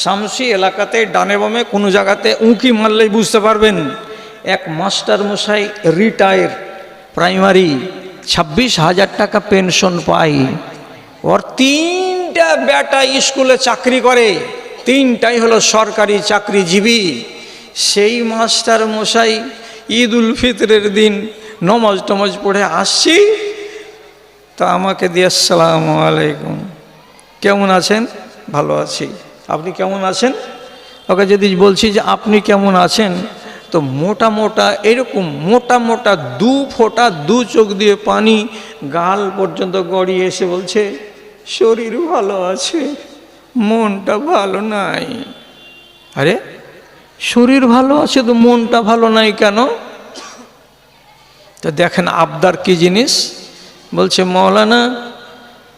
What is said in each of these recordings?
শামসি এলাকাতে ডানে বামে কোনো জায়গাতে উঁকি মারলেই বুঝতে পারবেন। এক মাস্টার মশাই রিটায়ার প্রাইমারি, 26,000 টাকা পেনশন পায়। ওর 3টা বেটা স্কুলে চাকরি করে, 3টাই হলো সরকারি চাকরিজীবী। সেই মাস্টার মশাই ঈদ উল ফিতরের দিন নমাজ টমাজ পড়ে আসছি, তা আমাকে দিয়ে আসসালামু আলাইকুম, কেমন আছেন? ভালো আছি, আপনি কেমন আছেন? ওকে যদি বলছি যে আপনি কেমন আছেন, তো মোটা মোটা এরকম মোটা মোটা 2 ফোঁটা 2 চোখ দিয়ে পানি গাল পর্যন্ত গড়িয়ে এসে বলছে শরীর ভালো আছে, মনটা ভালো নাই। আরে শরীর ভালো আছে তো মনটা ভালো নাই কেন? তো দেখেন আবদার কি জিনিস। বলছে মৌলানা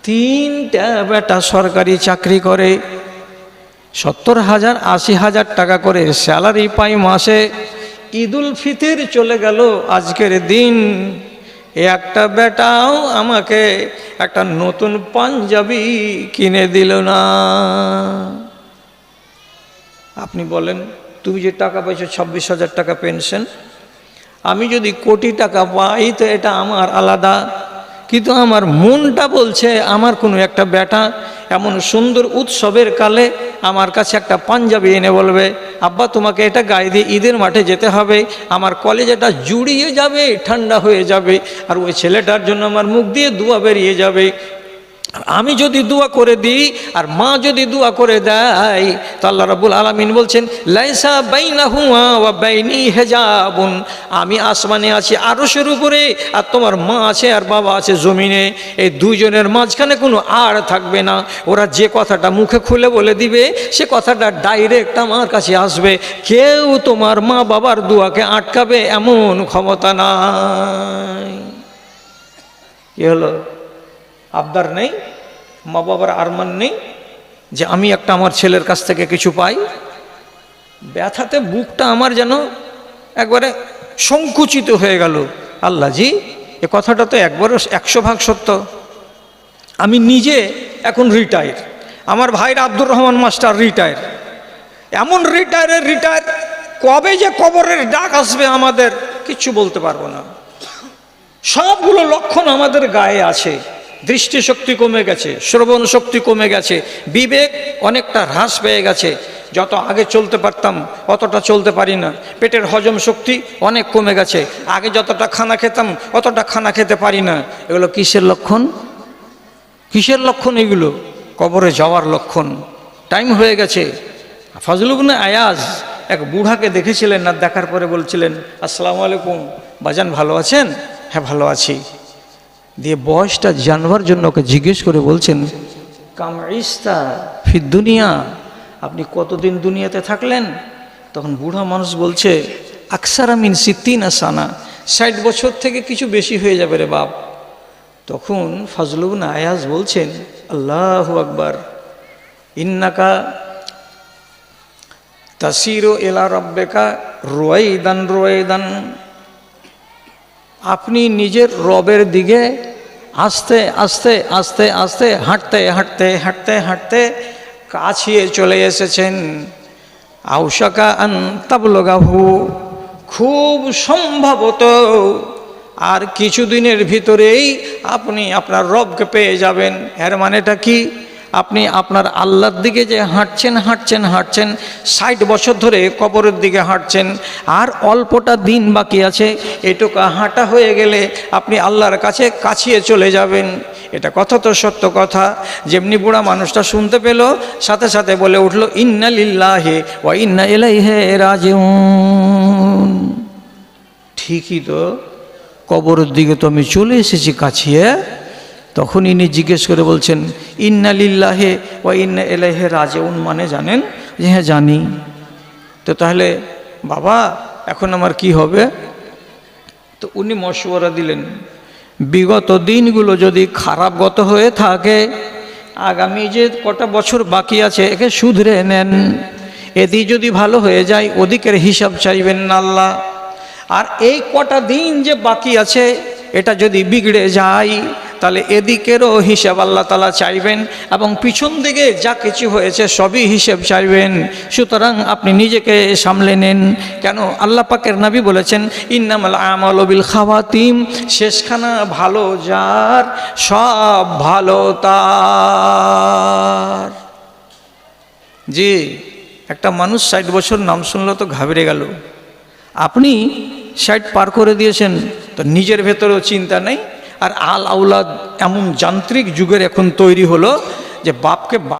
3টা বেটা সরকারি চাকরি করে, 70,000 80,000 টাকা করে স্যালারি পাই মাসে। ঈদুল ফিতর চলে গেল আজকের দিন, একটা বেটাও আমাকে একটা নতুন পাঞ্জাবি কিনে দিল না। আপনি বলেন, তুমি যে টাকা পাইছো 26,000 টাকা পেনশন, আমি যদি কোটি টাকা পাই তো এটা আমার আলাদা, কিন্তু আমার মনটা বলছে আমার কোনো একটা বেটা এমন সুন্দর উৎসবের কালে আমার কাছে একটা পাঞ্জাবি এনে বলবে আব্বা তোমাকে এটা গায়ে দিয়ে ঈদের মাঠে যেতে হবে, আমার কলেজটা জুড়িয়ে যাবে, ঠান্ডা হয়ে যাবে, আর ওই ছেলেটার জন্য আমার মুখ দিয়ে দোয়া বেরিয়ে যাবে। আমি যদি দোয়া করে দিই আর মা যদি দোয়া করে দেয়, তো আল্লাহ রাব্বুল আলামিন বলছেন লাইসা বাইনাহু ওয়া বাইনি হিজাবুন, আমি আসমানে আছি আরশের উপরে, আর তোমার মা আছে আর বাবা আছে জমিনে, এই দুইজনের মাঝখানে কোনো আর থাকবে না। ওরা যে কথাটা মুখে খুলে বলে দিবে সে কথাটা ডাইরেক্ট আমার কাছে আসবে, কেউ তোমার মা বাবার দোয়াকে আটকাবে এমন ক্ষমতা নাই। কি হলো? আবদার নেই, মা বাবার আরমান নেই যে আমি একটা আমার ছেলের কাছ থেকে কিছু পাই। ব্যথাতে বুকটা আমার যেন একবারে সংকুচিত হয়ে গেল। আল্লাহ জি, এ কথাটা তো একবারে 100% সত্য। আমি নিজে এখন রিটায়ার, আমার ভাইরা আব্দুর রহমান মাস্টার রিটায়ার, এমন রিটায়ার কবে যে কবরের ডাক আসবে আমাদের কিচ্ছু বলতে পারবো না। সবগুলো লক্ষণ আমাদের গায়ে আছে। দৃষ্টিশক্তি কমে গেছে, শ্রবণ শক্তি কমে গেছে, বিবেক অনেকটা হ্রাস পেয়ে গেছে, যত আগে চলতে পারতাম অতটা চলতে পারি না। পেটের হজম শক্তি অনেক কমে গেছে, আগে যতটা খানা খেতাম অতটা খানা খেতে পারি না। এগুলো কিসের লক্ষণ? কিসের লক্ষণ এগুলো? কবরে যাওয়ার লক্ষণ। টাইম হয়ে গেছে। ফজল ইবনে আয়াজ এক বুড়াকে দেখেছিলেন, না দেখার পরে বলছিলেন আসসালামু আলাইকুম বাজান, ভালো আছেন? হ্যাঁ ভালো আছি। দিয়ে বয়সটা জানবার জন্য ওকে জিজ্ঞেস করে বলছেন কাম ইস্তা ফি দুনিয়া, আপনি কতদিন দুনিয়াতে থাকলেন? তখন বুড়া মানুষ বলছে আকসারা মিন 60 সানা, 60 বছর থেকে কিছু বেশি হয়ে যাবে রে বাপ। তখন ফজল ইবনে আয়াজ বলছেন আল্লাহু আকবার, ইন্নাকা তাসিরু ইলা রাব্বিকা রুয়াইদান, আপনি নিজের রবের দিকে আস্তে আস্তে আস্তে আস্তে হাঁটতে হাঁটতে হাঁটতে হাঁটতে কাছিয়ে চলে এসেছেন। আউশাকা আন তাবলুগাহু, খুব সম্ভবত আর কিছুদিনের ভিতরেই আপনি আপনার রবকে পেয়ে যাবেন। এর মানেটা কি? আপনি আপনার আল্লাহর দিকে যে হাঁটছেন হাঁটছেন হাঁটছেন, 60 বছর ধরে কবরের দিকে হাঁটছেন, আর অল্পটা দিন বাকি আছে, এটুকু হাঁটা হয়ে গেলে আপনি আল্লাহর কাছে কাছিয়ে চলে যাবেন। এটা কথা তো সত্য কথা। যেমনি বুড়া মানুষটা শুনতে পেল, সাথে সাথে বলে উঠল ইন্না লিল্লাহি ওয়া ইন্না ইলাইহি রাজিউন। ঠিকই তো, কবরের দিকে তো আমি চলে এসেছি কাছিয়ে। তখন ইনি জিজ্ঞেস করে বলছেন ইন্না লিল্লাহি ওয়া ইন্না ইলাইহি রাজিউন মানে জানেন? যে হ্যাঁ জানি। তো তাহলে বাবা এখন আমার কি হবে? তো উনি মশওয়ারা দিলেন, বিগত দিনগুলো যদি খারাপ গত হয়ে থাকে, আগামী যে কটা বছর বাকি আছে একে শুধরে নেন। এদি যদি ভালো হয়ে যায় ওদিকের হিসাব চাইবেন না আল্লাহ। আর এই কটা দিন যে বাকি আছে এটা যদি বিগড়ে যায় তাহলে এদিকেরও হিসাব আল্লাহ তাআলা চাইবেন এবং পিছন দিকে যা কিছু হয়েছে সবই হিসাব চাইবেন। সুতরাং আপনি নিজেকে সামলে নেন। কেন আল্লাহ পাকের নবী বলেছেন ইন্নামাল আমালু বিল খাওয়াতিম, শেষখানা ভালো যার সব ভালো তার। জি, একটা মানুষ 60 বছর নাম শুনলো তো ঘাবড়ে গেল, আপনি 60 পার করে দিয়েছেন তো নিজের ভেতরেও চিন্তা নেই। আর আল আউলাদ এমন যান্ত্রিক যুগের এখন তৈরি হলো যে বাপকে